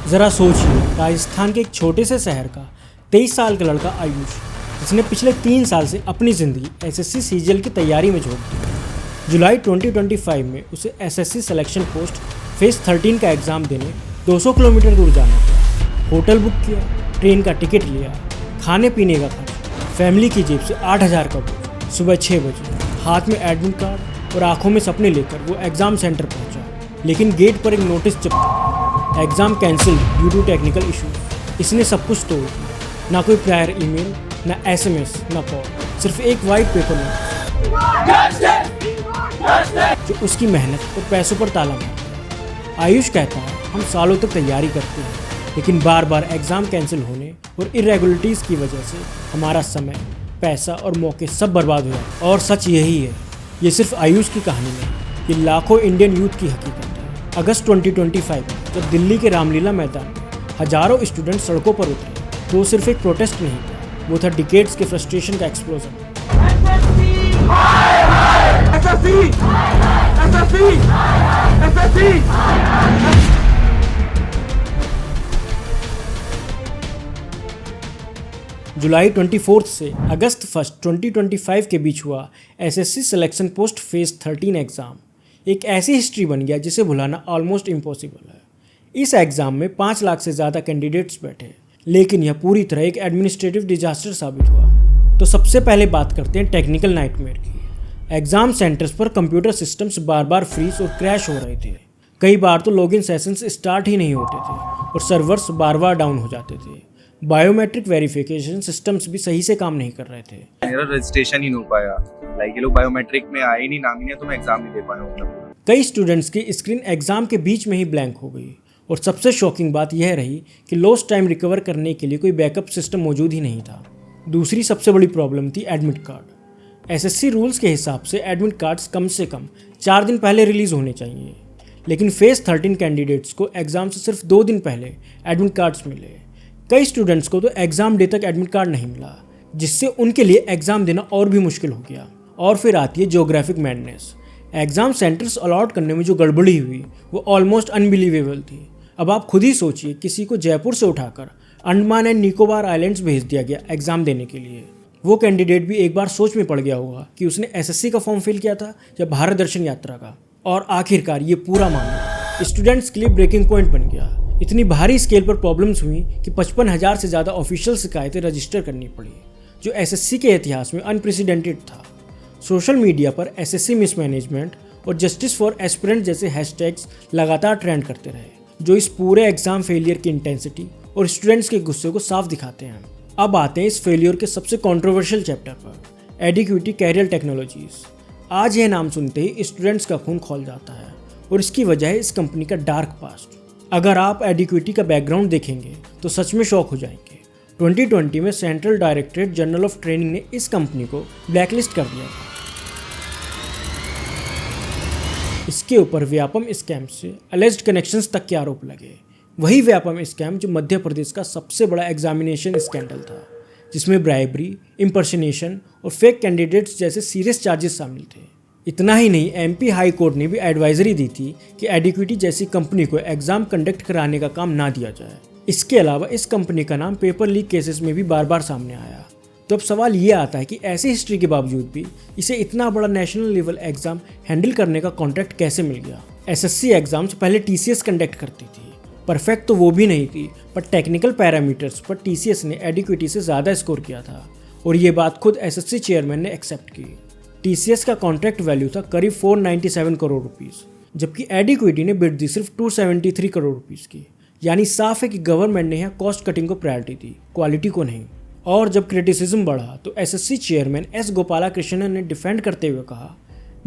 ज़रा सोचिए, राजस्थान के एक छोटे से शहर का 23 साल का लड़का आयुष, जिसने पिछले 3 साल से अपनी ज़िंदगी एसएससी सीजीएल की तैयारी में झोंक दी। जुलाई 2025 में उसे एसएससी सिलेक्शन पोस्ट फेज़ 13 का एग्ज़ाम देने 200 किलोमीटर दूर जाना पड़ा। होटल बुक किया, ट्रेन का टिकट लिया, खाने पीने का खर्च, फैमिली की जेब से 8,000 का बोझ। सुबह 6 बजे हाथ में एडमिट कार्ड और आंखों में सपने लेकर वो एग्ज़ाम सेंटर पहुंचा, लेकिन गेट पर एक नोटिस चिपका, exam cancel due to technical issue. इसने सब कुछ तोड़ दिया, ना कोई प्रायर ईमेल, ना एसएमएस, ना कॉल, सिर्फ एक वाइट पेपर नोट जो उसकी मेहनत और पैसों पर ताला मारता। आयुष कहता है, हम सालों तक तैयारी करते हैं, लेकिन बार बार एग्ज़ाम कैंसिल होने और इरेगुलरिटीज़ की वजह से हमारा समय, पैसा और मौके सब बर्बाद हुआ। और सच यही है, ये सिर्फ आयुष की कहानी नहीं, ये लाखों इंडियन यूथ की हकीकत है। अगस्त 2025 में जब दिल्ली के रामलीला मैदान में हजारों स्टूडेंट सड़कों पर उतरे, तो वो सिर्फ एक प्रोटेस्ट नहीं था, वो था डिकेड्स के फ्रस्ट्रेशन का एक्सप्लोजन। जुलाई 24 से अगस्त 1 2025 के बीच हुआ SSC selection post phase 13 exam एक ऐसी हिस्ट्री बन गया जिसे भुलाना ऑलमोस्ट इम्पॉसिबल है। इस एग्ज़ाम में 5 लाख से ज़्यादा कैंडिडेट्स बैठे, लेकिन यह पूरी तरह एक एडमिनिस्ट्रेटिव डिजास्टर साबित हुआ। तो सबसे पहले बात करते हैं टेक्निकल नाइटमेयर की। एग्ज़ाम सेंटर्स पर कंप्यूटर सिस्टम्स बार बार फ्रीज और क्रैश हो रहे थे। कई बार तो लॉगिन सेशंस स्टार्ट ही नहीं होते थे और सर्वर्स बार बार डाउन हो जाते थे। बायोमेट्रिक वेरिफिकेशन सिस्टम्स भी सही से काम नहीं कर रहे थे। मेरा रजिस्ट्रेशन ही नहीं हो पाया, ये लोग बायोमेट्रिक में आए ही नहीं, नाम ही नहीं, तो मैं एग्जाम नहीं दे पाया हूँ। कई स्टूडेंट्स की स्क्रीन एग्जाम के बीच में ही ब्लैंक हो गई और सबसे शॉकिंग बात यह रही कि लॉस्ट टाइम रिकवर करने के लिए कोई बैकअप सिस्टम मौजूद ही नहीं था। दूसरी सबसे बड़ी प्रॉब्लम थी एडमिट कार्ड। एसएससी रूल्स के हिसाब से एडमिट कार्ड्स कम से कम 4 दिन पहले रिलीज़ होने चाहिए, लेकिन फेज़ 13 कैंडिडेट्स को एग्ज़ाम से सिर्फ 2 दिन पहले एडमिट कार्ड्स मिले। कई स्टूडेंट्स को तो एग्ज़ाम डे तक एडमिट कार्ड नहीं मिला, जिससे उनके लिए एग्ज़ाम देना और भी मुश्किल हो गया। और फिर आती है geographic madness. Exam centres allot करने में जो गड़बड़ी हुई वो ऑलमोस्ट अनबिलीवेबल थी। अब आप खुद ही सोचिए, किसी को जयपुर से उठाकर अंडमान एंड निकोबार आइलैंड्स भेज दिया गया एग्ज़ाम देने के लिए। वो कैंडिडेट भी एक बार सोच में पड़ गया होगा कि उसने एसएससी का फॉर्म फिल किया था या भारत दर्शन यात्रा का। और आखिरकार ये पूरा मामला स्टूडेंट्स के लिए ब्रेकिंग पॉइंट बन गया। इतनी भारी स्केल पर प्रॉब्लम्स हुई कि 55,000 से ज़्यादा ऑफिशियल शिकायतें रजिस्टर करनी पड़ी, जो एसएससी के इतिहास में अनप्रेसिडेंटेड था। सोशल मीडिया पर एसएससी मिसमैनेजमेंट और जस्टिस फॉर एस्पिरेंट जैसे हैशटैग्स लगातार ट्रेंड करते रहे, जो इस पूरे एग्जाम फेलियर की इंटेंसिटी और स्टूडेंट्स के गुस्से को साफ दिखाते हैं। अब आते हैं इस फेलियर के सबसे कंट्रोवर्शियल चैप्टर पर, एडिक्विटी कैरियर टेक्नोलॉजीज। आज यह नाम सुनते ही स्टूडेंट्स का खून खौल जाता है और इसकी वजह है इस कंपनी का डार्क पास्ट। अगर आप एडिक्विटी का बैकग्राउंड देखेंगे तो सच में शॉक हो जाएंगे। 2020 में central directorate general of training ने इस कंपनी को ब्लैकलिस्ट कर दिया था। इसके ऊपर व्यापम स्कैम से अलेज्ड कनेक्शंस तक के आरोप लगे। वही व्यापम स्कैम जो मध्य प्रदेश का सबसे बड़ा एग्जामिनेशन स्कैंडल था, जिसमें ब्राइबरी, इम्पर्सनेशन और फेक कैंडिडेट्स जैसे सीरियस चार्जेस शामिल थे। इतना ही नहीं, एमपी हाई कोर्ट ने भी एडवाइजरी दी थी कि एडिक्विटी जैसी कंपनी को एग्जाम कंडक्ट कराने का काम ना दिया जाए। इसके अलावा इस कंपनी का नाम पेपर लीक केसेस में भी बार बार सामने आया। तो अब सवाल ये आता है कि ऐसी हिस्ट्री के बावजूद भी इसे इतना बड़ा नेशनल लेवल एग्जाम हैंडल करने का कॉन्ट्रैक्ट कैसे मिल गया। एसएससी एग्जाम से पहले टीसीएस कंडक्ट करती थी। परफेक्ट तो वो भी नहीं थी, पर टेक्निकल पैरामीटर्स पर टीसीएस ने एडिक्विटी से ज़्यादा स्कोर किया था और ये बात खुद एसएससी चेयरमैन ने एक्सेप्ट की। टीसीएस का कॉन्ट्रैक्ट वैल्यू था करीब 497 करोड़ रुपीज़, जबकि एडिक्विटी ने बिड दी सिर्फ 273 करोड़ रुपीज़ की। यानी साफ है कि गवर्नमेंट ने यहाँ कॉस्ट कटिंग को प्रायोरिटी दी, क्वालिटी को नहीं। और जब क्रिटिसिज्म बढ़ा तो एसएससी चेयरमैन एस गोपालाकृष्णन ने डिफेंड करते हुए कहा,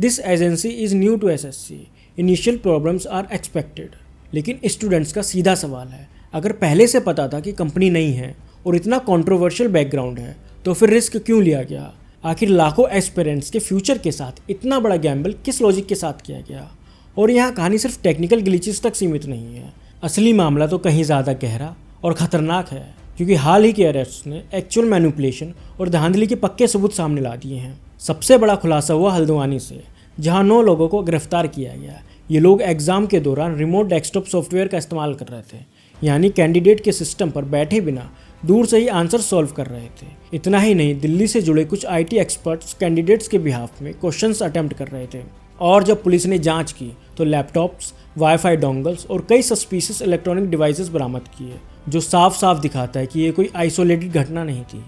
this agency is new to SSC, initial problems are expected. लेकिन स्टूडेंट्स का सीधा सवाल है, अगर पहले से पता था कि कंपनी नहीं है और इतना कंट्रोवर्शियल बैकग्राउंड है, तो फिर रिस्क क्यों लिया गया? आखिर लाखों एस्पिरेंट्स के फ्यूचर के साथ इतना बड़ा गैम्बल किस लॉजिक के साथ किया गया? और यहाँ कहानी सिर्फ टेक्निकल ग्लिचेस तक सीमित नहीं है, असली मामला तो कहीं ज़्यादा गहरा और ख़तरनाक है, क्योंकि हाल ही के अरेस्ट ने एक्चुअल मैनिपुलेशन और धांधली के पक्के सबूत सामने ला दिए हैं। सबसे बड़ा खुलासा हुआ हल्द्वानी से, जहां 9 लोगों को गिरफ्तार किया गया। ये लोग एग्ज़ाम के दौरान रिमोट डेस्कटॉप सॉफ्टवेयर का इस्तेमाल कर रहे थे। यानी कैंडिडेट के सिस्टम पर बैठे बिना दूर से ही आंसर सॉल्व कर रहे थे। इतना ही नहीं, दिल्ली से जुड़े कुछ आईटी एक्सपर्ट्स कैंडिडेट्स के बिहाफ में क्वेश्चंस अटेम्प्ट कर रहे थे। और जब पुलिस ने जांच की तो लैपटॉप्स, वाईफाई डोंगल्स और कई सस्पिशियस इलेक्ट्रॉनिक डिवाइसेस बरामद किए, जो साफ साफ दिखाता है कि ये कोई आइसोलेटेड घटना नहीं थी,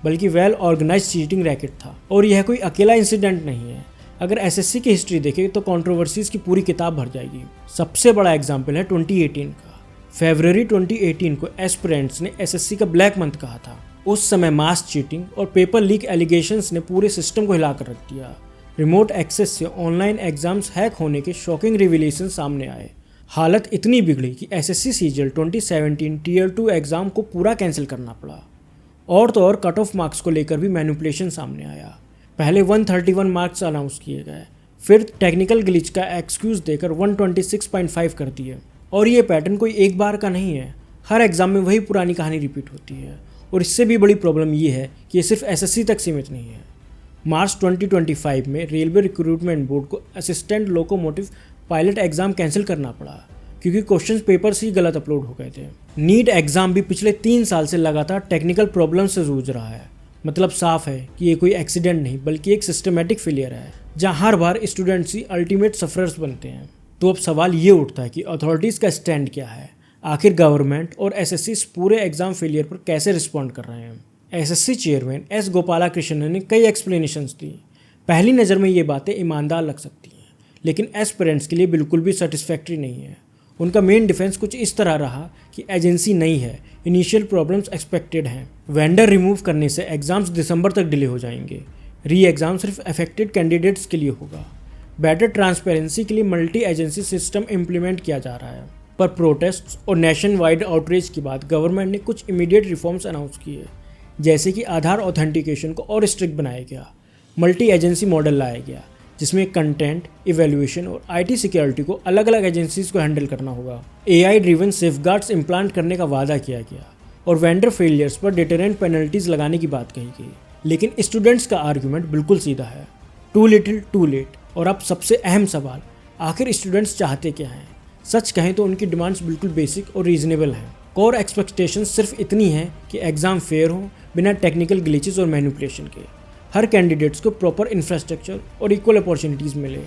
बल्कि वेल ऑर्गेनाइज्ड चीटिंग रैकेट था। और यह कोई अकेला इंसिडेंट नहीं है। अगर एसएससी की हिस्ट्री देखें तो कंट्रोवर्सीज की पूरी किताब भर जाएगी। सबसे बड़ा एग्जाम्पल है 2018 का। फरवरी 2018 को एस्पिरेंट्स ने एसएससी का ब्लैक मंथ कहा था। उस समय मास चीटिंग और पेपर लीक एलिगेशंस ने पूरे सिस्टम को हिलाकर रख दिया। रिमोट एक्सेस से ऑनलाइन एग्जाम्स हैक होने के शॉकिंग रिविलेशन सामने आए। हालत इतनी बिगड़ी कि एसएससी सीजीएल 2017 टीयर 2 एग्जाम को पूरा कैंसिल करना पड़ा। और तो और कट ऑफ मार्क्स को लेकर भी मैनिपुलेशन सामने आया। पहले 131 मार्क्स अनाउंस किए गए, फिर टेक्निकल ग्लिच का एक्सक्यूज देकर 126.5 कर दिए। और ये पैटर्न कोई एक बार का नहीं है, हर एग्जाम में वही पुरानी कहानी रिपीट होती है। और इससे भी बड़ी प्रॉब्लम ये है कि ये सिर्फ एसएससी तक सीमित नहीं है। मार्च 2025 में रेलवे रिक्रूटमेंट बोर्ड को assistant locomotive pilot exam cancel करना पड़ा, क्योंकि क्वेश्चन पेपर्स ही गलत अपलोड हो गए थे। नीट एग्जाम भी पिछले 3 साल से लगातार टेक्निकल प्रॉब्लम से जूझ रहा है। मतलब साफ है कि ये कोई एक्सीडेंट नहीं, बल्कि एक सिस्टमेटिक फेलियर है, जहां हर बार स्टूडेंट्स ही अल्टीमेट सफरर्स बनते हैं। तो अब सवाल ये उठता है कि अथॉरिटीज़ का स्टैंड क्या है। आखिर गवर्नमेंट और एसएससी इस पूरे एग्जाम फेलियर पर कैसे रिस्पॉन्ड कर रहे हैं। एसएससी चेयरमैन एस गोपालाकृष्णन ने कई एक्सप्लेनेशंस दी। पहली नज़र में ये बातें ईमानदार लग सकती हैं, लेकिन एस्पिरेंट्स के लिए बिल्कुल भी सेटिस्फैक्ट्री नहीं है। उनका मेन डिफेंस कुछ इस तरह रहा कि एजेंसी नई है, इनिशियल प्रॉब्लम्स एक्सपेक्टेड हैं, वेंडर रिमूव करने से एग्जाम्स दिसंबर तक डिले हो जाएंगे, री एग्ज़ाम सिर्फ अफेक्टेड कैंडिडेट्स के लिए होगा, बेटर ट्रांसपेरेंसी के लिए मल्टी एजेंसी सिस्टम इम्प्लीमेंट किया जा रहा है। पर प्रोटेस्ट्स और नेशन वाइड आउटरीच के बाद गवर्नमेंट ने कुछ इमीडिएट रिफॉर्म्स अनाउंस किए, जैसे कि आधार ऑथेंटिकेशन को और स्ट्रिक्ट बनाया गया, मल्टी एजेंसी मॉडल लाया गया, जिसमें कंटेंट, इवैल्यूएशन और आईटी सिक्योरिटी को अलग अलग एजेंसीज को हैंडल करना होगा। एआई ड्रिवन सेफगार्ड्स इम्प्लांट करने का वादा किया गया और वेंडर फेलियर्स पर डिटरेंट पेनल्टीज लगाने की बात कही गई। लेकिन स्टूडेंट्स का आर्गुमेंट बिल्कुल सीधा है, टू लिटिल टू लेट। और अब सबसे अहम सवाल, आखिर स्टूडेंट्स चाहते क्या हैं? सच कहें तो उनकी डिमांड्स बिल्कुल बेसिक और रीजनेबल हैं। कोर एक्सपेक्टेशंस सिर्फ इतनी है कि एग्ज़ाम फेयर हो, बिना टेक्निकल ग्लिचेस और मैनिपुलेशन के। हर कैंडिडेट्स को प्रॉपर इंफ्रास्ट्रक्चर और इक्वल अपॉर्चुनिटीज़ मिले,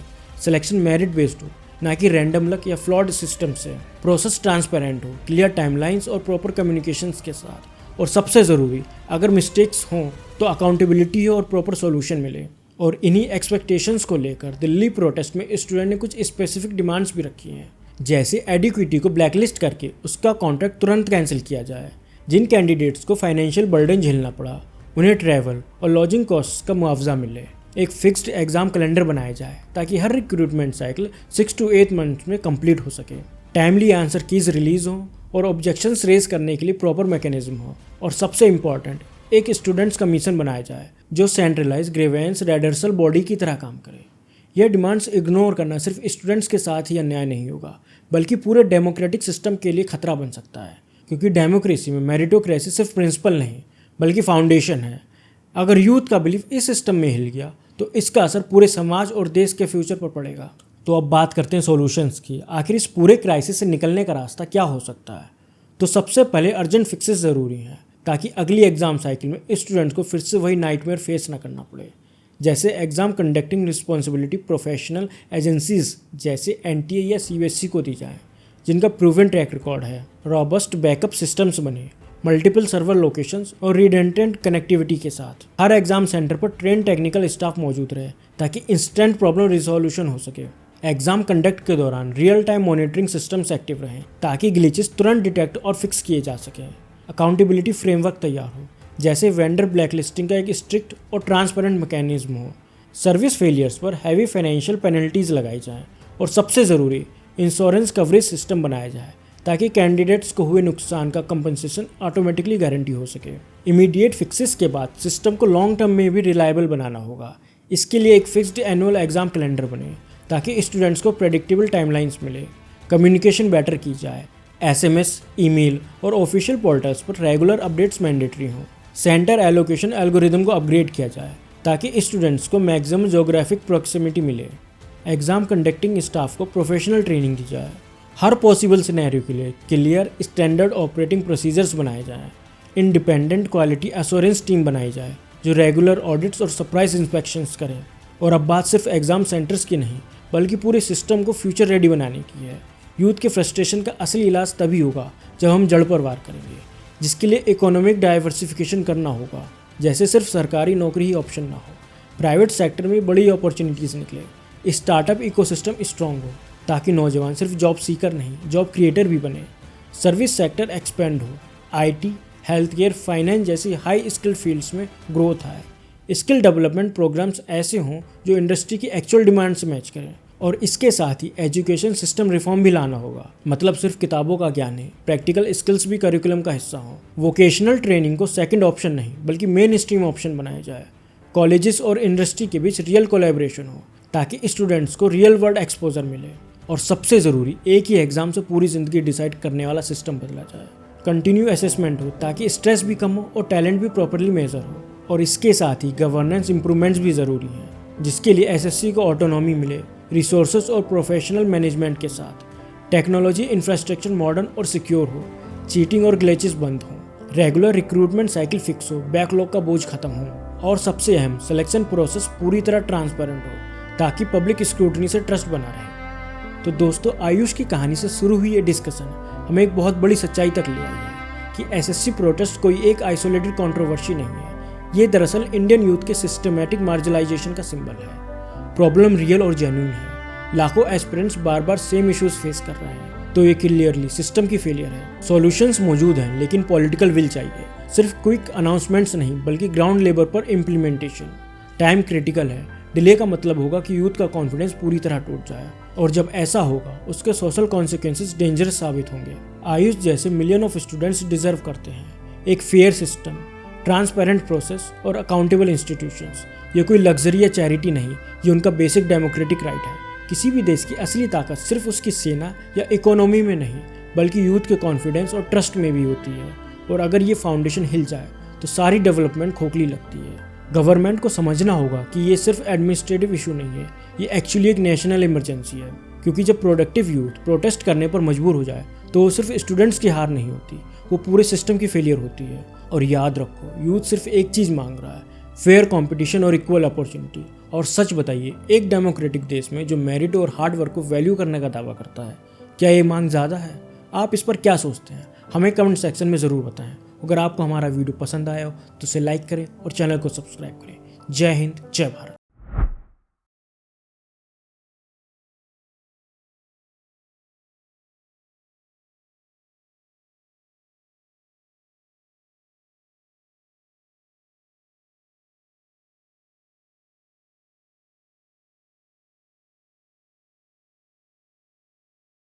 सिलेक्शन मेरिट बेस्ड हो, ना कि रैंडम लक या फ्लॉड सिस्टम से। प्रोसेस ट्रांसपेरेंट हो, क्लियर टाइमलाइंस और प्रॉपर कम्युनिकेशंस के साथ। और सबसे ज़रूरी, अगर मिस्टेक्स हों तो अकाउंटेबिलिटी हो और प्रॉपर सॉल्यूशन मिले। और इन्हीं एक्सपेक्टेशंस को लेकर दिल्ली प्रोटेस्ट में स्टूडेंट ने कुछ स्पेसिफिक डिमांड्स भी रखी हैं, जैसे एडिक्विटी को ब्लैकलिस्ट करके उसका कॉन्ट्रैक्ट तुरंत कैंसिल किया जाए। जिन कैंडिडेट्स को फाइनेंशियल बर्डन झेलना पड़ा, उन्हें ट्रैवल और लॉजिंग कॉस्ट का मुआवजा मिले। एक फिक्स्ड एग्जाम कैलेंडर बनाया जाए ताकि हर रिक्रूटमेंट साइकिल 6 to 8 मंथ्स में कंप्लीट हो सके। टाइमली आंसर कीज रिलीज हो और ऑब्जेक्शंस रेज करने के लिए प्रॉपर मैकेनिज्म हो। और सबसे इम्पॉर्टेंट, एक स्टूडेंट्स कमीशन बनाया जाए जो सेंट्रलाइज ग्रीवेंस रेडर्सल बॉडी की तरह काम करे। यह डिमांड्स इग्नोर करना सिर्फ स्टूडेंट्स के साथ ही अन्याय नहीं होगा, बल्कि पूरे डेमोक्रेटिक सिस्टम के लिए खतरा बन सकता है। क्योंकि डेमोक्रेसी में मेरिटोक्रेसी सिर्फ प्रिंसिपल नहीं, बल्कि फाउंडेशन है। अगर यूथ का बिलीफ इस सिस्टम में हिल गया तो इसका असर पूरे समाज और देश के फ्यूचर पर पड़ेगा। तो अब बात करते हैं सॉल्यूशंस की। आखिर इस पूरे क्राइसिस से निकलने का रास्ता क्या हो सकता है? तो सबसे पहले अर्जेंट फिक्सेस ज़रूरी हैं, ताकि अगली एग्जाम साइकिल में स्टूडेंट्स को फिर से वही नाइटमेयर फेस ना करना पड़े। जैसे exam conducting responsibility professional agencies जैसे एनटीए या सीबीएसई को दी जाए, जिनका प्रूवन ट्रैक रिकॉर्ड है। रॉबस्ट बैकअप सिस्टम्स बने, मल्टीपल सर्वर लोकेशंस और रिडेंडेंट कनेक्टिविटी के साथ। हर एग्जाम सेंटर पर ट्रेन टेक्निकल स्टाफ मौजूद रहे ताकि इंस्टेंट प्रॉब्लम रिजोल्यूशन हो सके। एग्जाम कंडक्ट के दौरान real time monitoring systems active रहें ताकि ग्लिचेस तुरंत डिटेक्ट और फिक्स किए जा सकें। अकाउंटेबिलिटी फ्रेमवर्क तैयार हो, जैसे वेंडर ब्लैकलिस्टिंग का एक स्ट्रिक्ट और ट्रांसपेरेंट मैकेनिज्म हो। सर्विस फेलियर्स पर हैवी फाइनेंशियल पेनल्टीज लगाई जाएँ और सबसे ज़रूरी, इंश्योरेंस कवरेज सिस्टम बनाया जाए ताकि कैंडिडेट्स को हुए नुकसान का कंपनसेशन ऑटोमेटिकली गारंटी हो सके। इमीडिएट फिक्सेस के बाद सिस्टम को लॉन्ग टर्म में भी रिलायबल बनाना होगा। इसके लिए एक फिक्स्ड एनुअल एग्जाम कैलेंडर बने ताकि स्टूडेंट्स को प्रेडिक्टेबल टाइमलाइंस मिले। कम्युनिकेशन बेटर की जाए, एसएमएस, ईमेल और ऑफिशियल पोर्टल्स पर रेगुलर अपडेट्स मैंडेटरी हों। सेंटर एलोकेशन एल्गोरिदम को अपग्रेड किया जाए ताकि स्टूडेंट्स को मैक्सिमम ज्योग्राफिक प्रॉक्सिमिटी मिले। एग्जाम कंडक्टिंग स्टाफ को प्रोफेशनल ट्रेनिंग दी जाए हर पॉसिबल सिनेरियो के लिए क्लियर स्टैंडर्ड ऑपरेटिंग प्रोसीजर्स बनाए जाएं, इंडिपेंडेंट क्वालिटी एश्योरेंस टीम बनाई जाए जो रेगुलर ऑडिट्स और सरप्राइज इंस्पेक्शंस करें। और अब बात सिर्फ एग्ज़ाम सेंटर्स की नहीं बल्कि पूरे सिस्टम को फ्यूचर रेडी बनाने की है। यूथ के फ्रस्ट्रेशन का असली इलाज तभी होगा जब हम जड़ पर वार करेंगे, जिसके लिए इकोनॉमिक डाइवर्सिफिकेशन करना होगा। जैसे सिर्फ सरकारी नौकरी ही ऑप्शन ना हो, प्राइवेट सेक्टर में बड़ी अपॉर्चुनिटीज़ निकले, स्टार्टअप इकोसिस्टम स्ट्रॉन्ग हो ताकि नौजवान सिर्फ जॉब सीकर नहीं जॉब क्रिएटर भी बने। सर्विस सेक्टर एक्सपेंड हो, आईटी, हेल्थ केयर, फाइनेंस जैसी हाई स्किल फील्ड्स में ग्रोथ आए। स्किल डेवलपमेंट प्रोग्राम्स ऐसे हों जो इंडस्ट्री की एक्चुअल डिमांड से मैच करें। और इसके साथ ही एजुकेशन सिस्टम रिफॉर्म भी लाना होगा, मतलब सिर्फ किताबों का ज्ञान है, प्रैक्टिकल स्किल्स भी करिकुलम का हिस्सा हो। वोकेशनल ट्रेनिंग को सेकंड ऑप्शन नहीं बल्कि मेन स्ट्रीम ऑप्शन बनाया जाए। कॉलेजेस और इंडस्ट्री के बीच रियल कोलैबोरेशन हो ताकि स्टूडेंट्स को रियल वर्ल्ड एक्सपोजर मिले। और सबसे ज़रूरी, एक ही एग्जाम से पूरी ज़िंदगी डिसाइड करने वाला सिस्टम बदला जाए। कंटिन्यू असेसमेंट हो ताकि स्ट्रेस भी कम हो और टैलेंट भी प्रॉपरली मेजर हो। और इसके साथ ही गवर्नेंस इंप्रूवमेंट्स भी ज़रूरी हैं, जिसके लिए एसएससी को ऑटोनॉमी मिले, रिसोर्सेज और प्रोफेशनल मैनेजमेंट के साथ। टेक्नोलॉजी इंफ्रास्ट्रक्चर मॉडर्न और सिक्योर हो, चीटिंग और ग्लिचेस बंद हों, रेगुलर रिक्रूटमेंट साइकिल फिक्स हो, बैकलॉग का बोझ खत्म हो और सबसे अहम, सिलेक्शन प्रोसेस पूरी तरह ट्रांसपेरेंट हो ताकि पब्लिक स्क्रूटनी से ट्रस्ट बना रहे। तो दोस्तों, आयुष की कहानी से शुरू हुई ये डिस्कशन हमें एक बहुत बड़ी सच्चाई तक ले आई है कि एसएससी प्रोटेस्ट कोई एक आइसोलेटेड कंट्रोवर्सी नहीं है। ये दरअसल इंडियन यूथ के सिस्टमैटिक मार्जिनलाइजेशन का सिंबल है। प्रॉब्लम रियल और जेन्युइन है। लाखों एस्पिरेंट्स बार बार सेम इश्यूज फेस कर रहे हैं, तो ये क्लियरली सिस्टम की फेलियर है। सॉल्यूशंस मौजूद हैं लेकिन पॉलिटिकल विल चाहिए। सिर्फ क्विक अनाउंसमेंट्स नहीं बल्कि ग्राउंड लेवल पर इम्प्लीमेंटेशन। टाइम क्रिटिकल है। डिले का मतलब होगा कि यूथ का कॉन्फिडेंस पूरी तरह टूट जाए, और जब ऐसा होगा उसके सोशल कॉन्सिक्वेंसेस डेंजरस साबित होंगे। आयुष जैसे मिलियन ऑफ स्टूडेंट्स डिजर्व करते हैं एक फेयर सिस्टम, ट्रांसपेरेंट प्रोसेस और अकाउंटेबल इंस्टीट्यूशंस। ये कोई लग्जरी या चैरिटी नहीं, ये उनका बेसिक डेमोक्रेटिक राइट है। किसी भी देश की असली ताकत सिर्फ उसकी सेना या इकोनॉमी में नहीं बल्कि यूथ के कॉन्फिडेंस और ट्रस्ट में भी होती है। और अगर ये फाउंडेशन हिल जाए तो सारी डेवलपमेंट खोखली लगती है। गवर्नमेंट को समझना होगा कि ये सिर्फ एडमिनिस्ट्रेटिव इशू नहीं है, ये एक्चुअली एक नेशनल इमरजेंसी है। क्योंकि जब प्रोडक्टिव यूथ प्रोटेस्ट करने पर मजबूर हो जाए तो वो सिर्फ स्टूडेंट्स की हार नहीं होती, वो पूरे सिस्टम की फेलियर होती है। और याद रखो, यूथ सिर्फ एक चीज़ मांग रहा है, फेयर कंपटीशन और इक्वल अपॉर्चुनिटी। और सच बताइए, एक डेमोक्रेटिक देश में जो मेरिट और हार्ड वर्क को वैल्यू करने का दावा करता है, क्या ये मांग ज़्यादा है? आप इस पर क्या सोचते हैं? हमें कमेंट सेक्शन में ज़रूर बताएं। अगर आपको हमारा वीडियो पसंद आया हो तो इसे लाइक करें और चैनल को सब्सक्राइब करें। जय हिंद, जय भारत।